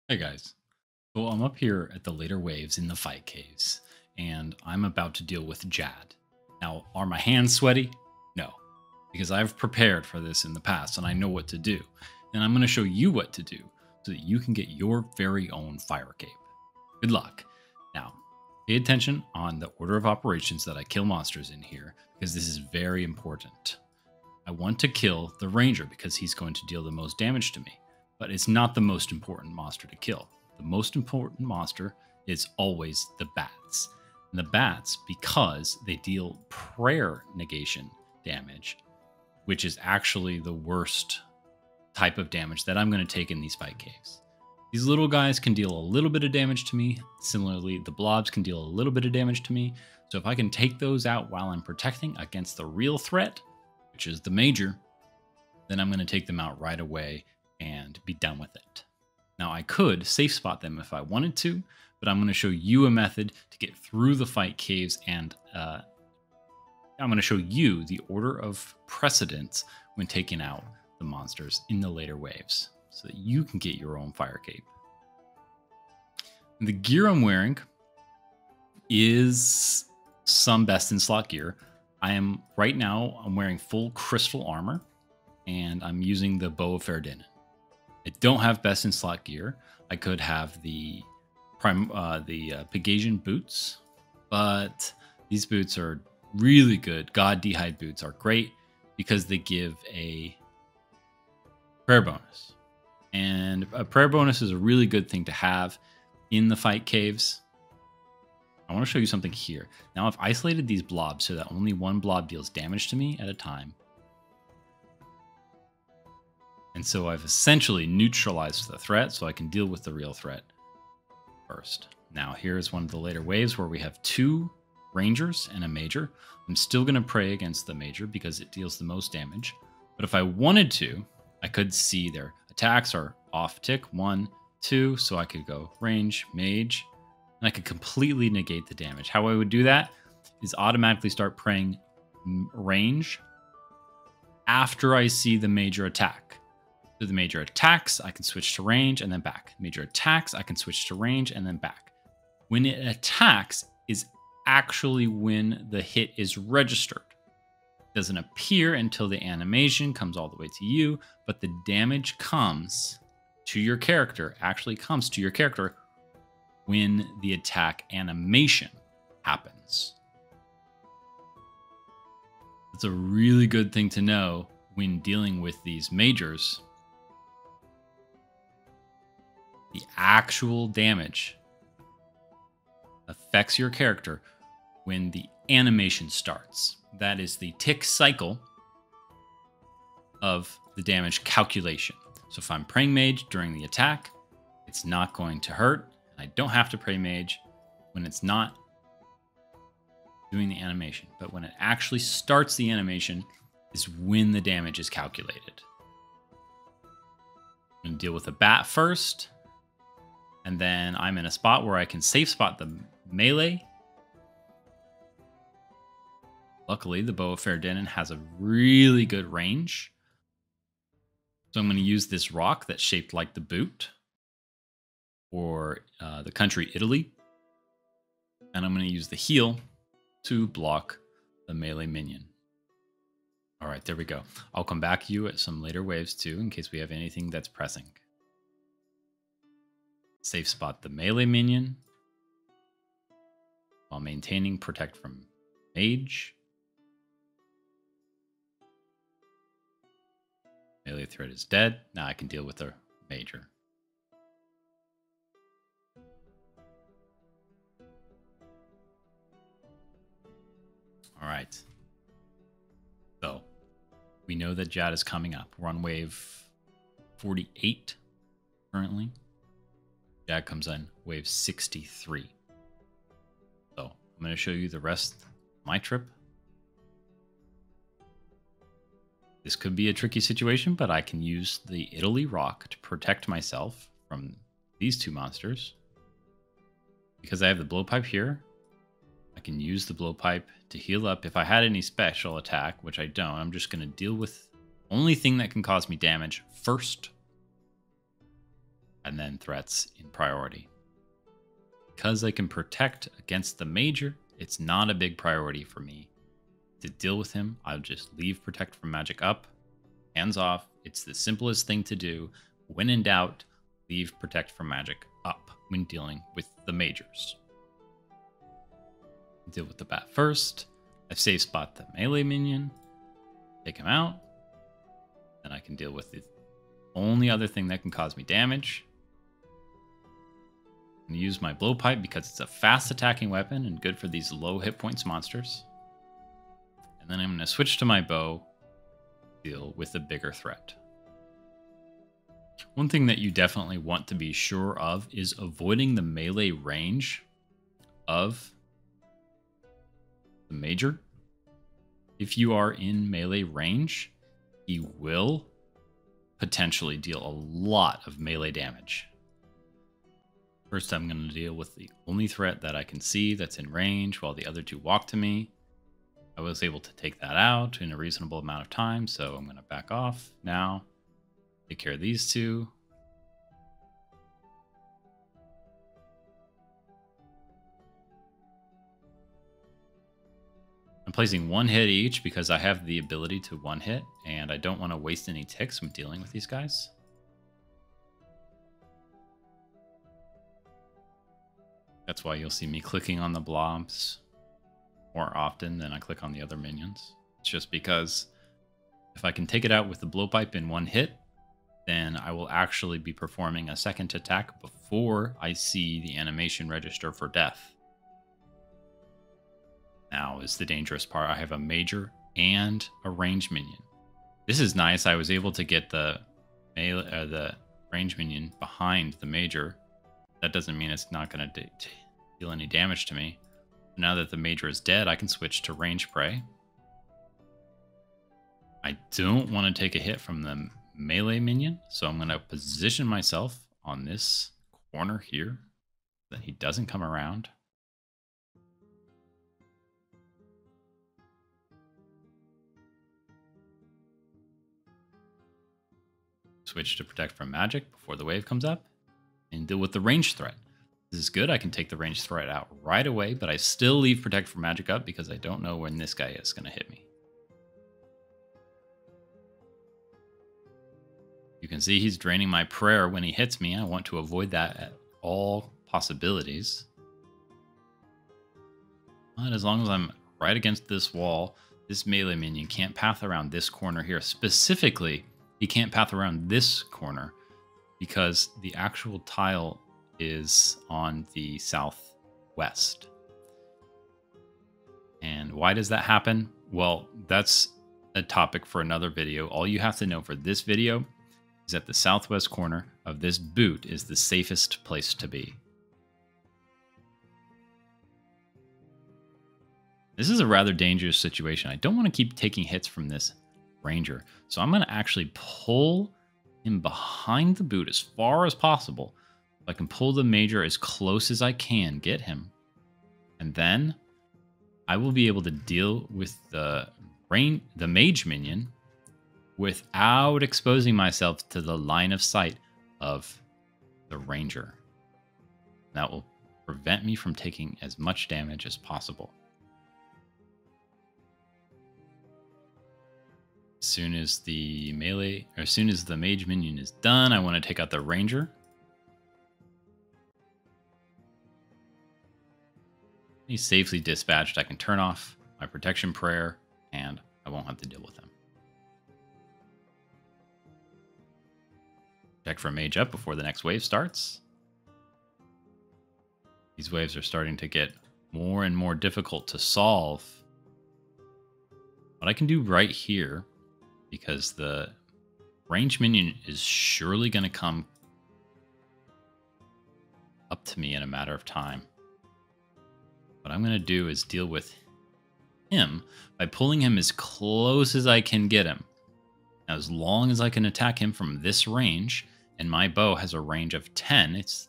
Hey guys. So I'm up here at the later waves in the fight caves, and I'm about to deal with Jad. Now, are my hands sweaty? No, because I've prepared for this in the past and I know what to do. And I'm going to show you what to do so that you can get your very own fire cape. Good luck. Now, pay attention on the order of operations that I kill monsters in here, because this is very important. I want to kill the ranger because he's going to deal the most damage to me. But it's not the most important monster to kill. The most important monster is always the bats. And the bats, because they deal prayer negation damage, which is actually the worst type of damage that I'm going to take in these fight caves. These little guys can deal a little bit of damage to me. Similarly, the blobs can deal a little bit of damage to me. So if I can take those out while I'm protecting against the real threat, which is the major, then I'm going to take them out right away and be done with it. Now, I could safe spot them if I wanted to, but I'm going to show you a method to get through the fight caves, and I'm going to show you the order of precedence when taking out the monsters in the later waves so that you can get your own fire cape. The gear I'm wearing is some best in slot gear. I'm wearing full crystal armor, and I'm using the bow of Ferdinand. I don't have best in slot gear. I could have the Pegasian boots, but these boots are really good. God D'hide boots are great because they give a prayer bonus. And a prayer bonus is a really good thing to have in the fight caves. I want to show you something here. Now I've isolated these blobs so that only one blob deals damage to me at a time. And so I've essentially neutralized the threat so I can deal with the real threat first. Now here's one of the later waves where we have two rangers and a major. I'm still going to pray against the major because it deals the most damage. But if I wanted to, I could see their attacks are off tick 1, 2. So I could go range, mage, and I could completely negate the damage. How I would do that is automatically start praying range after I see the major attack. So the major attacks, I can switch to range and then back. Major attacks, I can switch to range and then back. When it attacks is actually when the hit is registered. It doesn't appear until the animation comes all the way to you, but the damage comes to your character, actually comes to your character when the attack animation happens. It's a really good thing to know when dealing with these majors. The actual damage affects your character when the animation starts. That is the tick cycle of the damage calculation. So if I'm praying mage during the attack, it's not going to hurt. I don't have to pray mage when it's not doing the animation. But when it actually starts the animation is when the damage is calculated. I'm going to deal with the bat first. And then I'm in a spot where I can safe spot the melee. Luckily, the bow of Ferdinand has a really good range. So I'm going to use this rock that's shaped like the boot for the country Italy. And I'm going to use the heal to block the melee minion. All right, there we go. I'll come back to you at some later waves too, in case we have anything that's pressing. Safe spot the melee minion while maintaining protect from mage. Melee threat is dead. Now I can deal with the major. All right. So we know that Jad is coming up. We're on wave 48 currently. Jad comes in wave 63. So I'm going to show you the rest of my trip. This could be a tricky situation, but I can use the Italy rock to protect myself from these two monsters. Because I have the blowpipe here, I can use the blowpipe to heal up. If I had any special attack, which I don't, I'm just going to deal with the only thing that can cause me damage first. and then threats in priority. Because I can protect against the major, it's not a big priority for me to deal with him. I'll just leave protect from magic up, hands off. It's the simplest thing to do. When in doubt, leave protect from magic up when dealing with the majors. Deal with the bat first. I safe spot the melee minion, take him out. Then I can deal with the only other thing that can cause me damage. I'm going to use my blowpipe because it's a fast attacking weapon and good for these low hit points monsters. And then I'm going to switch to my bow, deal with a bigger threat. One thing that you definitely want to be sure of is avoiding the melee range of the major. If you are in melee range, he will potentially deal a lot of melee damage. First, I'm going to deal with the only threat that I can see that's in range while the other two walk to me. I was able to take that out in a reasonable amount of time, so I'm going to back off now. Take care of these two. I'm placing one hit each because I have the ability to one hit, and I don't want to waste any ticks when dealing with these guys. That's why you'll see me clicking on the blobs more often than I click on the other minions. It's just because if I can take it out with the blowpipe in one hit, then I will actually be performing a second attack before I see the animation register for death. Now is the dangerous part. I have a major and a range minion. This is nice. I was able to get the range minion behind the major. That doesn't mean it's not going to deal any damage to me. Now that the major is dead, I can switch to range prey. I don't want to take a hit from the melee minion, so I'm going to position myself on this corner here so that he doesn't come around. Switch to protect from magic before the wave comes up, and deal with the range threat. This is good. I can take the range threat out right away, but I still leave protect from magic up because I don't know when this guy is going to hit me. You can see he's draining my prayer when he hits me. I want to avoid that at all possibilities. But as long as I'm right against this wall, this melee minion can't path around this corner here. Specifically, he can't path around this corner because the actual tile is on the southwest. And why does that happen? Well, that's a topic for another video. All you have to know for this video is that the southwest corner of this boot is the safest place to be. This is a rather dangerous situation. I don't want to keep taking hits from this ranger. So I'm going to actually pull him behind the boot as far as possible. I can pull the major as close as I can, get him. And then I will be able to deal with the mage minion without exposing myself to the line of sight of the ranger. That will prevent me from taking as much damage as possible. As soon as the mage minion is done, I want to take out the ranger. He's safely dispatched. I can turn off my protection prayer, and I won't have to deal with him. Check for mage up before the next wave starts. These waves are starting to get more and more difficult to solve. What I can do right here, because the range minion is surely going to come up to me in a matter of time. What I'm going to do is deal with him by pulling him as close as I can get him. Now, as long as I can attack him from this range, and my bow has a range of 10, it's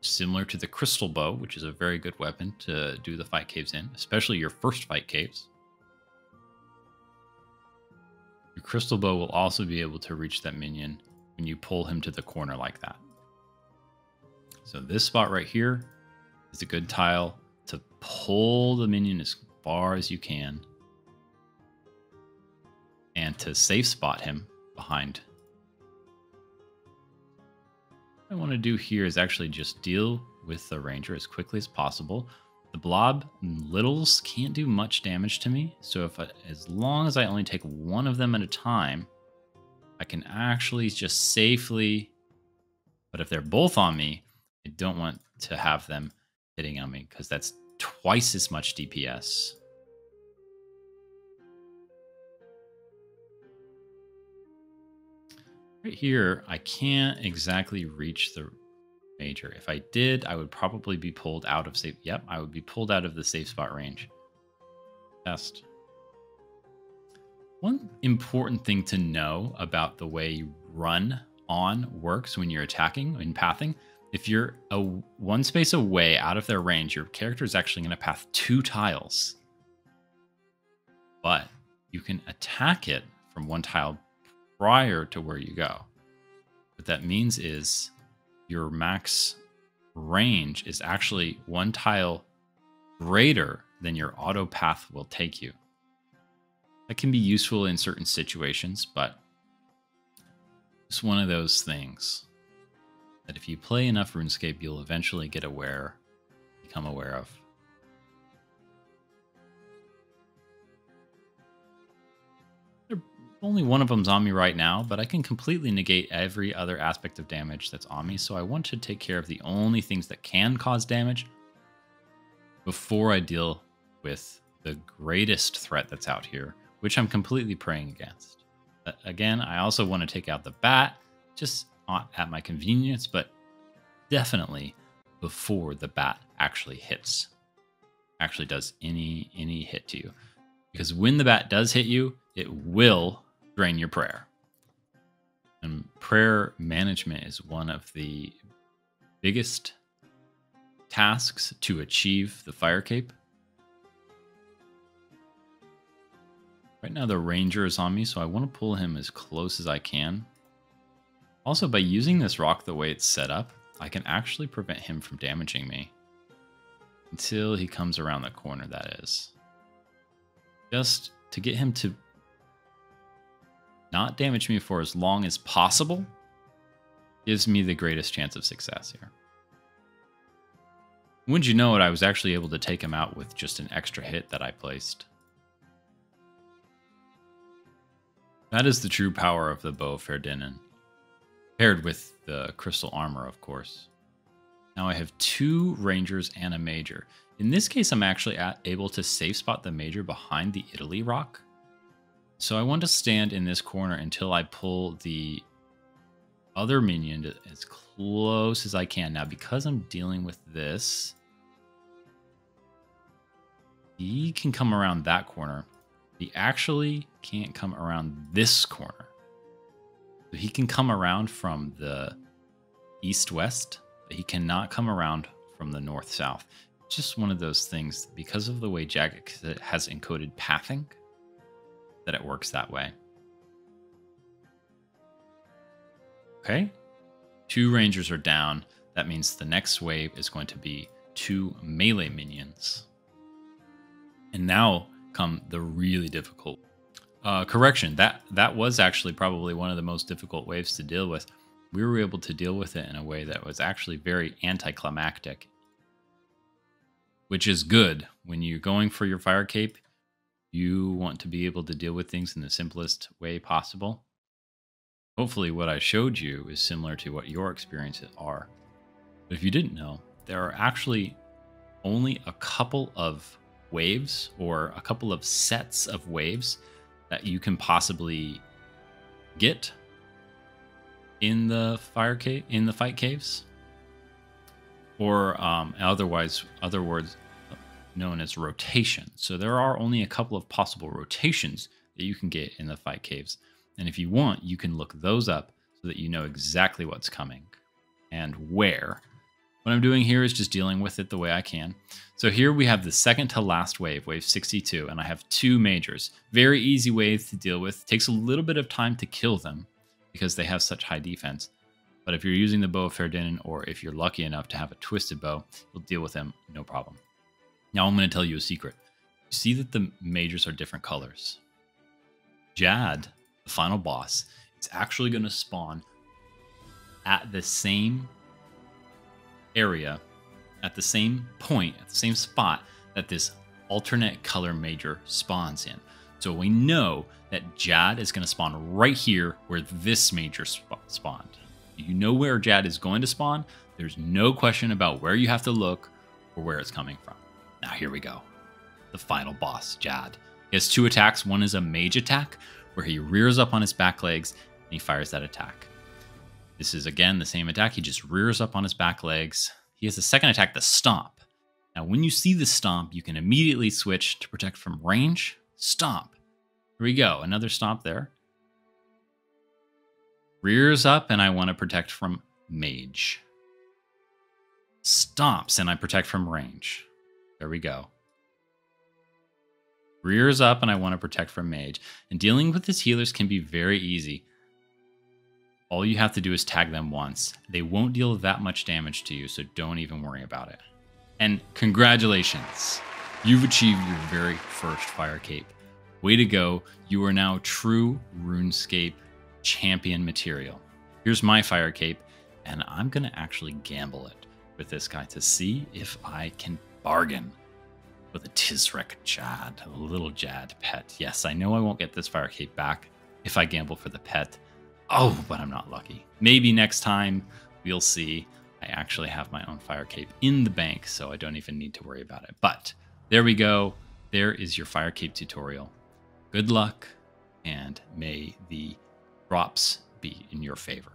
similar to the crystal bow, which is a very good weapon to do the fight caves in, especially your first fight caves. Your crystal bow will also be able to reach that minion when you pull him to the corner like that. So this spot right here is a good tile to pull the minion as far as you can and to safe spot him behind. What I want to do here is actually just deal with the ranger as quickly as possible. The blob and littles can't do much damage to me, so as long as I only take one of them at a time, I can actually just safely. But if they're both on me, I don't want to have them hitting on me because that's twice as much DPS. Right here, I can't exactly reach the major. If I did, I would probably be pulled out of safe. Yep, I would be pulled out of the safe spot range. Test. One important thing to know about the way run on works when you're attacking and pathing, if you're one space away out of their range, your character is actually going to path 2 tiles. But you can attack it from 1 tile prior to where you go. What that means is your max range is actually 1 tile greater than your auto path will take you. That can be useful in certain situations, but it's one of those things that if you play enough RuneScape, you'll eventually become aware of. Only one of them's on me right now, but I can completely negate every other aspect of damage that's on me, so I want to take care of the only things that can cause damage before I deal with the greatest threat that's out here, which I'm completely praying against. But again, I also want to take out the bat, just at my convenience, but definitely before the bat actually does any hit to you. Because when the bat does hit you, it will drain your prayer. And prayer management is one of the biggest tasks to achieve the fire cape. Right now the ranger is on me, so I want to pull him as close as I can. Also, by using this rock the way it's set up, I can actually prevent him from damaging me. Until he comes around the corner, that is. Just to get him to not damage me for as long as possible gives me the greatest chance of success here. Wouldn't you know it, I was actually able to take him out with just an extra hit that I placed. That is the true power of the Bow of Ferdinand, paired with the crystal armor, of course. Now I have 2 rangers and a major. In this case, I'm actually able to safe spot the major behind the Italy rock. So I want to stand in this corner until I pull the other minion to as close as I can. Now, because I'm dealing with this, he can come around that corner. He actually can't come around this corner. So he can come around from the east-west, but he cannot come around from the north-south. It's just one of those things, because of the way Jagex has encoded pathing, that it works that way. Okay, 2 rangers are down. That means the next wave is going to be 2 melee minions. And now come the really difficult. Correction, that was actually probably one of the most difficult waves to deal with. We were able to deal with it in a way that was actually very anticlimactic, which is good. When you're going for your fire cape, you want to be able to deal with things in the simplest way possible. Hopefully what I showed you is similar to what your experiences are. But if you didn't know, there are actually only a couple of waves or a couple of sets of waves that you can possibly get in the fight caves, or other words known as rotation. So there are only a couple of possible rotations that you can get in the fight caves, and if you want, you can look those up so that you know exactly what's coming and where. What I'm doing here is just dealing with it the way I can. So here we have the second to last wave, wave 62, and I have 2 majors. Very easy waves to deal with. Takes a little bit of time to kill them because they have such high defense. But if you're using the Bow of Ferdinand, or if you're lucky enough to have a twisted bow, you'll deal with him no problem. Now I'm going to tell you a secret. You see that the majors are different colors. Jad, the final boss, is actually going to spawn at the same area, at the same point, at the same spot that this alternate color major spawns in. So we know that Jad is going to spawn right here where this major spawned. You know where Jad is going to spawn. There's no question about where you have to look or where it's coming from. Now here we go. The final boss, Jad. He has 2 attacks. One is a mage attack where he rears up on his back legs and he fires that attack. This is again the same attack. He just rears up on his back legs. He has a second attack, the stomp. Now when you see the stomp, you can immediately switch to protect from range. Stomp. Here we go. Another stomp there. Rears up and I want to protect from mage. Stomps and I protect from range. There we go. Rears up and I want to protect from mage. And dealing with his healers can be very easy. All you have to do is tag them once. They won't deal that much damage to you, so don't even worry about it. And congratulations! You've achieved your very first fire cape. Way to go, you are now true RuneScape champion material. Here's my fire cape, and I'm going to actually gamble it with this guy to see if I can bargain with a Tizrek Jad, a little Jad pet. Yes, I know I won't get this fire cape back if I gamble for the pet. Oh, but I'm not lucky. Maybe next time, we'll see. I actually have my own fire cape in the bank, so I don't even need to worry about it. But there we go. There is your fire cape tutorial. Good luck, and may the drops be in your favor.